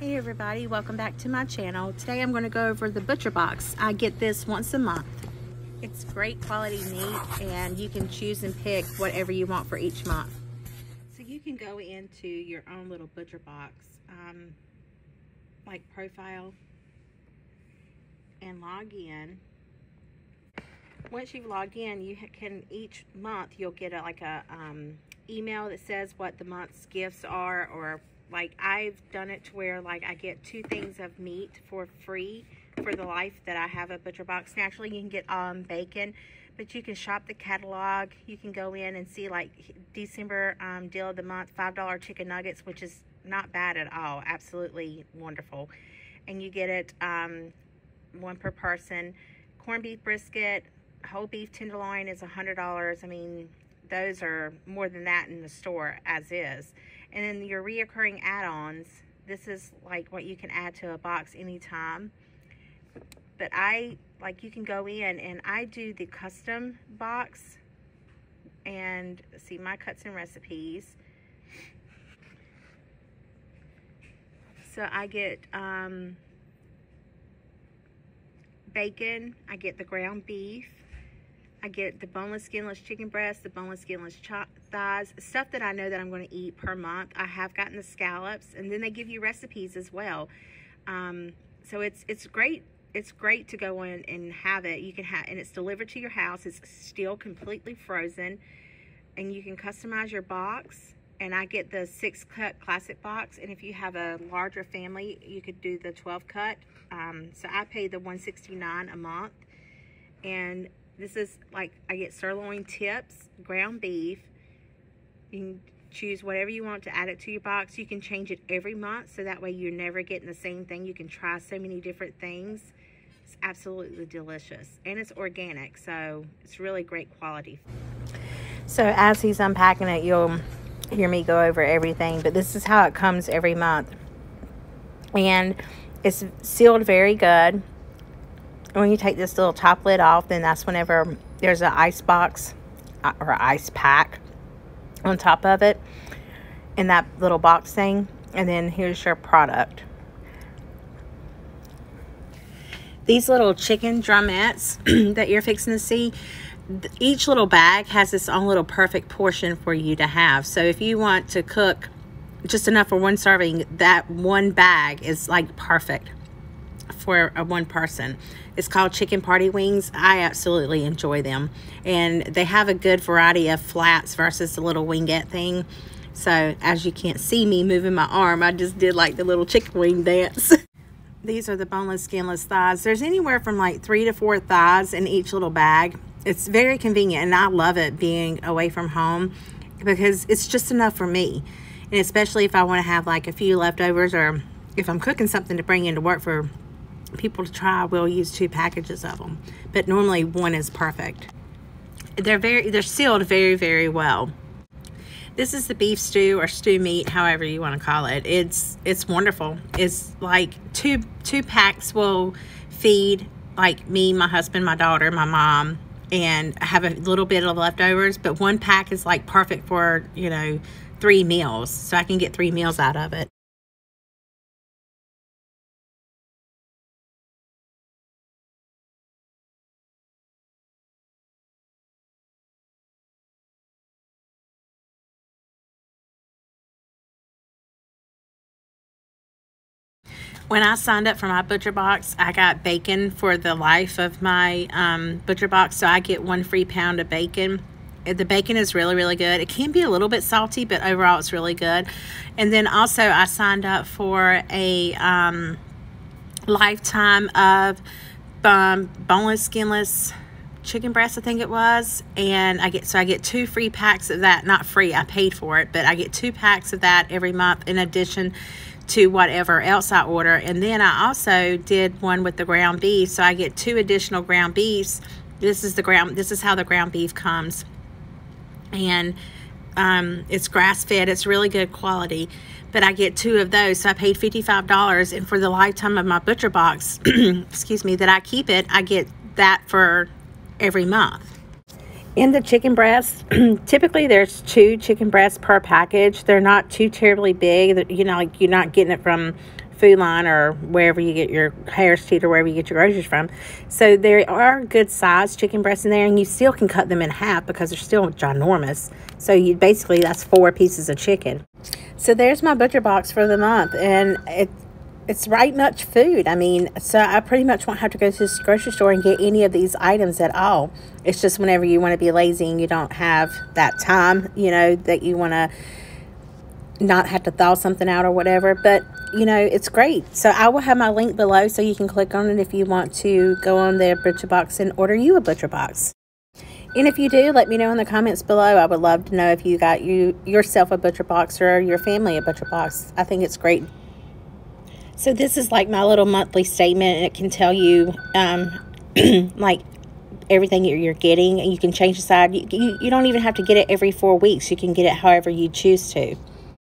Hey everybody, welcome back to my channel. Today I'm going to go over the Butcher Box. I get this once a month. It's great quality meat and you can choose and pick whatever you want for each month. So you can go into your own little Butcher Box, like profile, and log in. Once you've logged in, you can each month you'll get a email that says what the month's gifts are, or like I've done it to where like I get 2 things of meat for free for the life that I have a Butcher Box. Naturally, you can get bacon, but you can shop the catalog. You can go in and see like December deal of the month, $5 chicken nuggets, which is not bad at all. Absolutely wonderful. And you get it 1 per person. Corned beef brisket, whole beef tenderloin is $100. I mean, those are more than that in the store as is. And then your reoccurring add-ons, this is like what you can add to a box anytime. But you can go in and I do the custom box and see my cuts and recipes. So I get bacon, I get the ground beef, I get the boneless, skinless chicken breast, the boneless, skinless thighs, stuff that I know that I'm going to eat per month. I have gotten the scallops, and then they give you recipes as well. So it's great. It's great to go in and have it. You can have, and it's delivered to your house. It's still completely frozen, and you can customize your box. And I get the 6-cut classic box, and if you have a larger family, you could do the 12-cut. So I pay the $169 a month, and this is like I get sirloin tips, ground beef. You can choose whatever you want to add it to your box. You can change it every month, so that way you're never getting the same thing. You can try so many different things. It's absolutely delicious, and it's organic, so it's really great quality. So as he's unpacking it, you'll hear me go over everything, but this is how it comes every month, and it's sealed very good. When you take this little top lid off, then that's whenever there's an ice box or ice pack on top of it in that little box thing. And then here's your product. These little chicken drumettes that you're fixing to see, each little bag has its own little perfect portion for you to have. So if you want to cook just enough for 1 serving, that 1 bag is like perfect for a 1 person. It's called Chicken Party Wings. I absolutely enjoy them, and they have a good variety of flats versus the little wingette thing. So as you can't see me moving my arm, I just did like the little chicken wing dance. These are the boneless, skinless thighs. There's anywhere from like 3 to 4 thighs in each little bag. It's very convenient, and I love it being away from home because it's just enough for me. And especially if I want to have like a few leftovers, or if I'm cooking something to bring into work for people to try, we'll use 2 packages of them, but normally 1 is perfect. They're sealed very, very well. This is the beef stew, or stew meat, however you want to call it. It's wonderful. It's like two packs will feed like me, my husband, my daughter, my mom, and I have a little bit of leftovers, but 1 pack is like perfect for 3 meals, so I can get 3 meals out of it. When I signed up for my Butcher Box, I got bacon for the life of my Butcher Box, so I get 1 free pound of bacon. The bacon is really, really good. It can be a little bit salty, but overall it's really good. And then also I signed up for a lifetime of boneless, skinless chicken breast, I think it was, and I get 2 free packs of that. Not free, I paid for it, but I get 2 packs of that every month in addition to whatever else I order. And then I also did one with the ground beef, so I get 2 additional ground beefs. This is how the ground beef comes, and it's grass-fed. It's really good quality, but I get 2 of those, so I paid $55, and for the lifetime of my Butcher Box excuse me, that I keep it, I get that for every month. In the chicken breasts, typically there's 2 chicken breasts per package. They're not too terribly big. You know, like you're not getting it from Food Line or wherever you get your Harris Teeter or wherever you get your groceries from. So there are good sized chicken breasts in there, and you still can cut them in half because they're still ginormous. So you basically, that's 4 pieces of chicken. So there's my butcher box for the month, and it's right much food. I mean, so I pretty much won't have to go to the grocery store and get any of these items at all. It's just whenever you want to be lazy and you don't have that time, you know, that you want to not have to thaw something out or whatever. But, you know, it's great. So I will have my link below so you can click on it if you want to go on their butcher box and order you a butcher box. And if you do, let me know in the comments below. I would love to know if you got yourself a butcher box or your family a butcher box. I think it's great. So this is like my little monthly statement, and it can tell you like everything you're getting, and you can change the side. You don't even have to get it every 4 weeks. You can get it however you choose to.